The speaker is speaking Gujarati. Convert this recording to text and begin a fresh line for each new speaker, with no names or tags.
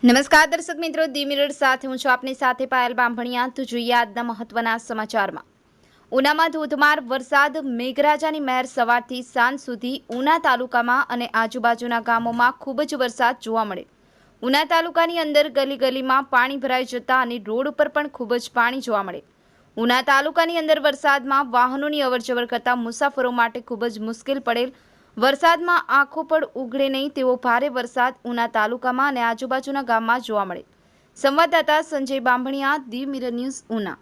નમસ્કાર દર્શક મિત્રો, ધી મિરર સાથે હું છું આપની સાથે પાયલ બાંભણિયા। તો જોઈએ આજના મહત્વના સમાચારમાં। ઉનામાં ધોધમાર વરસાદ, મેઘરાજાની મહેર સવારથી સાંજ સુધી ઉના તાલુકામાં અને આજુબાજુના ગામોમાં ખૂબ જ વરસાદ જોવા મળે। ઉના તાલુકાની અંદર ગલી ગલીમાં પાણી ભરાઈ જતા અને રોડ ઉપર પણ ખૂબ જ પાણી જોવા મળે। ઉના તાલુકાની અંદર વરસાદમાં વાહનોની અવરજવર કરતા મુસાફરો માટે ખૂબ જ મુશ્કેલ પડેલ। વરસાદમાં આંખો પણ ઉઘડે નહીં તેવો ભારે વરસાદ ઉના તાલુકામાં અને આજુબાજુના ગામમાં જોવા મળે। સંવાદદાતા Sanjay Bambhaniya, the mirror news, Una.